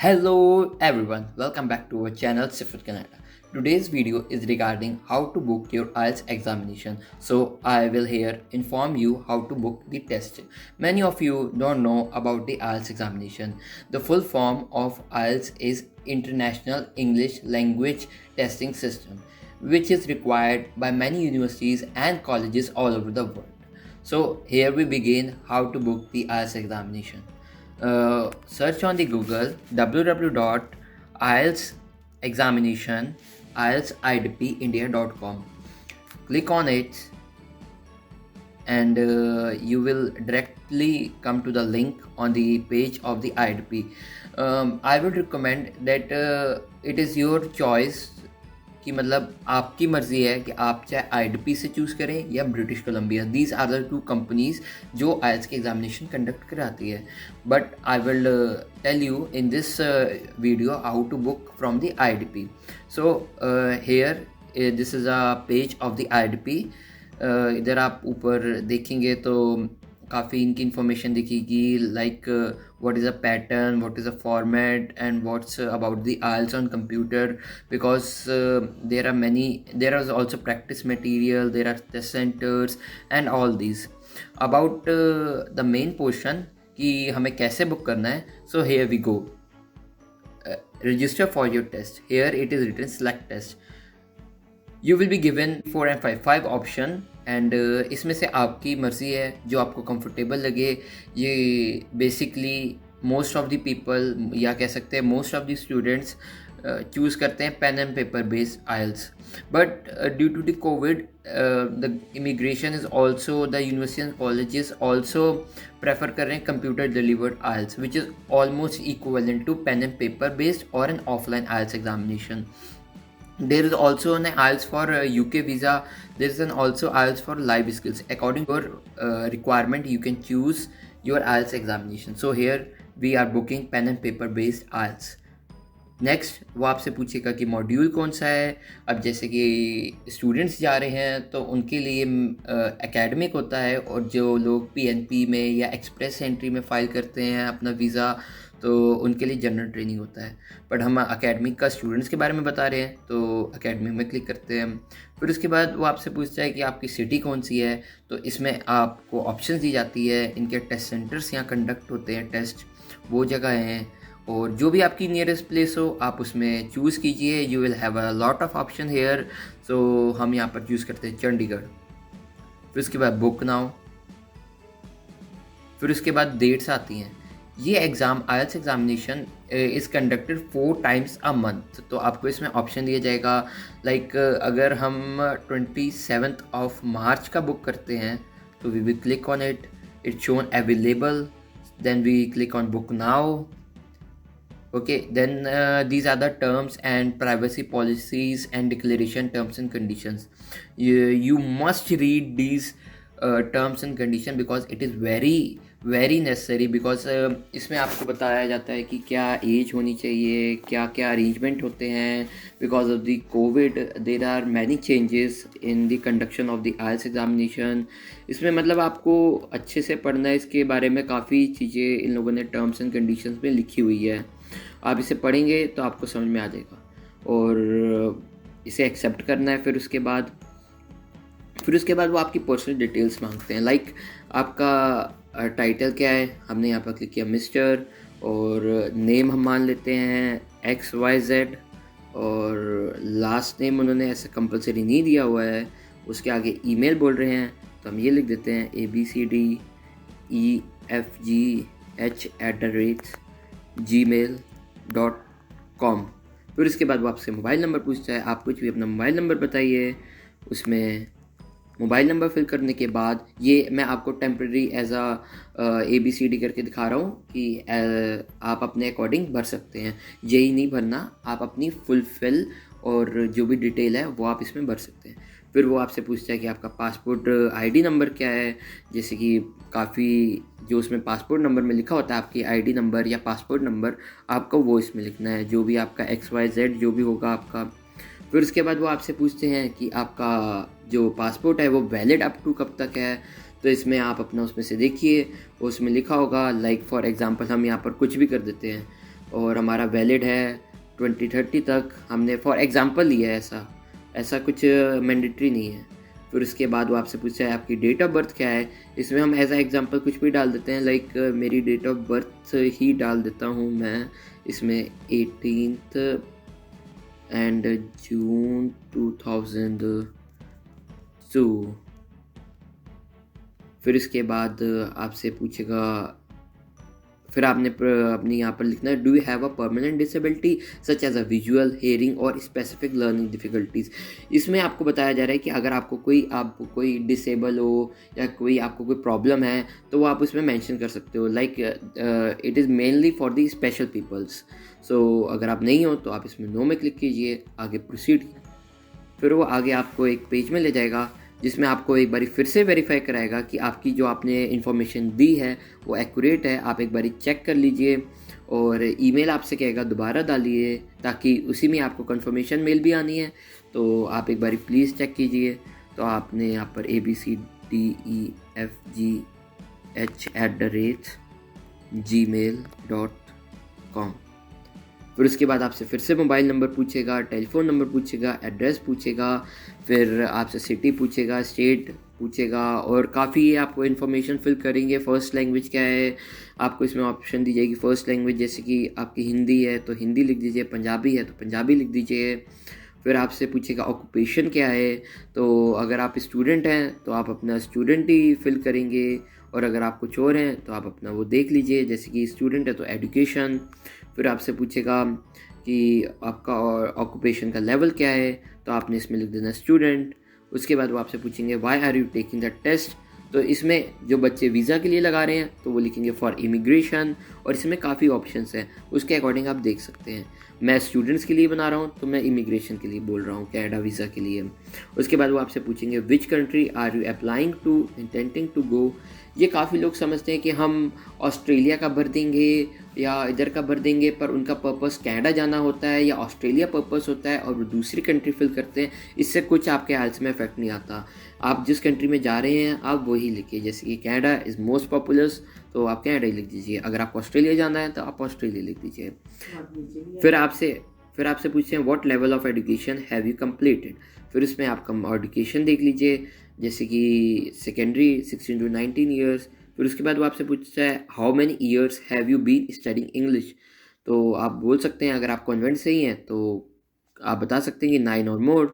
Hello everyone, welcome back to our channel Sifat Canada. Today's video is regarding how to book your IELTS examination. So I will here inform you how to book the test. Many of you don't know about the IELTS examination. The full form of IELTS is International English Language Testing System, which is required by many universities and colleges all over the world. So here we begin how to book the IELTS examination. Search on the Google www.ieltsexamination ieltsidpindia.com. Click on it and you will directly come to the link on the page of the IDP. I would recommend that it is your choice कि मतलब आपकी मर्ज़ी है कि आप चाहे IDP से choose करें या British Columbia. These are the two companies जो आइल्स के एग्जामिनेशन कंडक्ट कराती है. But I will tell you in this video how to book from the IDP. So here this is a page of the IDP. इधर आप ऊपर देखेंगे तो काफ़ी इनकी इंफॉर्मेशन दिखेगी, like what is a pattern, what is a format, and what's about the IELTS on computer, because there is also practice material, there are test centers and all these. About the main portion कि हमें कैसे book करना है. So here we go. Register for your test. Here it is written select test. You will be given 4 and 5 option and इसमें से आपकी मर्ज़ी है जो आपको कंफर्टेबल लगे. ये basically most of the people या कह सकते हैं most of the students choose करते हैं pen and paper based IELTS. But due to the COVID the immigration is also the university and colleges also prefer कर रहे हैं computer delivered IELTS which is almost equivalent to pen and paper based और an offline IELTS examination. There is also an IELTS for UK visa. There is an also IELTS for live skills. According to your requirement, you can choose your IELTS examination. So here we are booking pen and paper based IELTS. Next वो आपसे पूछेगा कि module कौन सा है. अब जैसे कि स्टूडेंट्स जा रहे हैं तो उनके लिए एकेडमिक होता है, और जो लोग पीएनपी में या एक्सप्रेस एंट्री में फ़ाइल करते हैं अपना वीज़ा तो उनके लिए जनरल ट्रेनिंग होता है. बट हम एकेडमिक का स्टूडेंट्स के बारे में बता रहे हैं तो एकेडमिक में क्लिक करते हैं. फिर उसके बाद वो आपसे पूछता है कि आपकी सिटी कौन सी है. तो इसमें आपको ऑप्शंस दी जाती है. इनके टेस्ट सेंटर्स यहाँ कंडक्ट होते हैं, टेस्ट वो जगह हैं, और जो भी आपकी नियरेस्ट प्लेस हो आप उसमें चूज़ कीजिए. You will have a lot of option here. सो हम यहाँ पर चूज़ करते हैं चंडीगढ़. फिर उसके बाद बुक नाउ. फिर उसके बाद डेट्स आती हैं. ये exam IELTS examination is conducted 4 times a month. तो आपको इसमें ऑप्शन दिया जाएगा, लाइक अगर हम 27th of March का बुक करते हैं तो we will click on it. It's shown available. Then we click on book now. Okay, then these are the terms and privacy policies and declaration terms and conditions. You must read these terms and conditions because it is very necessary, because इसमें आपको बताया जाता है कि क्या as होनी चाहिए, क्या क्या अरेंजमेंट होते हैं. Because of the COVID there are many changes in the conduction of the IELTS examination. इसमें मतलब आपको अच्छे से पढ़ना है. इसके बारे में काफ़ी चीज़ें इन लोगों ने टर्म्स एंड कंडीशंस में लिखी हुई है. आप इसे पढ़ेंगे तो आपको समझ में आ जाएगा और इसे एक्सेप्ट करना है. फिर उसके बाद वो आपकी पर्सनल डिटेल्स मांगते हैं, लाइक आपका टाइटल क्या है. हमने यहाँ पर क्लिक किया मिस्टर, और नेम हम मान लेते हैं XYZ, और लास्ट नेम उन्होंने ऐसा कंपलसरी नहीं दिया हुआ है. उसके आगे ईमेल बोल रहे हैं तो हम ये लिख देते हैं abcdefg@gmail.com. फिर इसके बाद वो आपसे मोबाइल नंबर पूछता है. आप कुछ भी अपना मोबाइल नंबर बताइए. उसमें मोबाइल नंबर फिल करने के बाद ये मैं आपको टेम्प्रेरी एज ABCD करके दिखा रहा हूँ कि आप अपने अकॉर्डिंग भर सकते हैं. यही नहीं भरना, आप अपनी फुलफिल और जो भी डिटेल है वो आप इसमें भर सकते हैं. फिर वो आपसे पूछता है कि आपका पासपोर्ट ID नंबर क्या है. जैसे कि काफ़ी जो उसमें पासपोर्ट नंबर में लिखा होता है आपकी ID नंबर या पासपोर्ट नंबर, आपको वो इसमें लिखना है, जो भी आपका XYZ जो भी होगा आपका. फिर उसके बाद वो आपसे पूछते हैं कि आपका जो पासपोर्ट है वो वैलिड अप टू कब तक है. तो इसमें आप अपना उसमें से देखिए, उसमें लिखा होगा, लाइक फॉर एग्जांपल हम यहाँ पर कुछ भी कर देते हैं. और हमारा वैलिड है 2030 तक। हमने फॉर एग्ज़ाम्पल लिया है, ऐसा कुछ मैंडेटरी नहीं है। फिर उसके बाद वो आपसे पूछता है आपकी डेट ऑफ बर्थ क्या है। इसमें हम एज अ एग्ज़ाम्पल कुछ भी डाल देते हैं, लाइक मेरी डेट ऑफ बर्थ ही डाल देता हूँ मैं इसमें 18th एंड जून 2002। फिर इसके बाद आपसे पूछेगा, फिर आपने अपनी यहाँ पर लिखना है do you have a permanent disability such as a visual, hearing और स्पेसिफिक लर्निंग डिफ़िकल्टीज़। इसमें आपको बताया जा रहा है कि अगर आपको कोई डिसेबल हो या कोई आपको कोई प्रॉब्लम है तो वो आप उसमें मेंशन कर सकते हो, like it is mainly for the special peoples. So अगर आप नहीं हो तो आप इसमें नो में क्लिक कीजिए, आगे प्रोसीड। फिर वो आगे आपको एक पेज में ले जाएगा जिसमें आपको एक बारी फिर से वेरीफाई कराएगा कि आपकी जो आपने इन्फॉर्मेशन दी है वो एक्यूरेट है। आप एक बारी चेक कर लीजिए और ईमेल आपसे कहेगा दोबारा डालिए, ताकि उसी में आपको कंफर्मेशन मेल भी आनी है। तो आप एक बारी प्लीज़ चेक कीजिए। तो आपने यहाँ पर abcdefgh@gmail.com। फिर उसके बाद आपसे फिर से मोबाइल नंबर पूछेगा, टेलीफोन नंबर पूछेगा, एड्रेस पूछेगा, फिर आपसे सिटी पूछेगा, स्टेट पूछेगा और काफ़ी आपको इन्फॉर्मेशन फिल करेंगे। फ़र्स्ट लैंग्वेज क्या है, आपको इसमें ऑप्शन दी जाएगी फ़र्स्ट लैंग्वेज, जैसे कि आपकी हिंदी है तो हिंदी लिख दीजिए, पंजाबी है तो पंजाबी लिख दीजिए। फिर आपसे पूछेगा ऑक्यूपेशन क्या है, तो अगर आप स्टूडेंट हैं तो आप अपना स्टूडेंट ही फिल करेंगे, और अगर आप कुछ और हैं तो आप अपना वो देख लीजिए, जैसे कि स्टूडेंट है तो एजुकेशन। फिर आपसे पूछेगा कि आपका ऑक्यूपेशन का लेवल क्या है, तो आपने इसमें लिख देना स्टूडेंट। उसके बाद वो आपसे पूछेंगे why are you taking the test, तो इसमें जो बच्चे वीज़ा के लिए लगा रहे हैं तो वो लिखेंगे फॉर इमिग्रेशन, और इसमें काफ़ी ऑप्शंस हैं, उसके अकॉर्डिंग आप देख सकते हैं। मैं स्टूडेंट्स के लिए बना रहा हूँ तो मैं इमिग्रेशन के लिए बोल रहा हूँ, कनाडा वीज़ा के लिए। उसके बाद वो आपसे पूछेंगे which country are you applying to, intending to go. ये काफ़ी लोग समझते हैं कि हम ऑस्ट्रेलिया का भर देंगे या इधर का भर देंगे, पर उनका पर्पस कनाडा जाना होता है या ऑस्ट्रेलिया पर्पस होता है और वो दूसरी कंट्री फिल करते हैं। इससे कुछ आपके हेल्थ में इफेक्ट नहीं आता। आप जिस कंट्री में जा रहे हैं आप वही लिखिए, जैसे कि कनाडा इज़ मोस्ट पॉपुलर तो आप कनाडा ही लिख दीजिए। अगर आपको ऑस्ट्रेलिया जाना है तो आप ऑस्ट्रेलिया लिख दीजिए। फिर आपसे पूछते हैं what level of education have you completed. फिर उसमें आपका एजुकेशन देख लीजिए, जैसे कि सेकेंडरी 16 to 19 ईयर्स। फिर उसके बाद वो आपसे पूछता है how many years have you been studying English. तो आप बोल सकते हैं, अगर आप कॉन्वेंट से ही हैं तो आप बता सकते हैं कि 9 और मोर।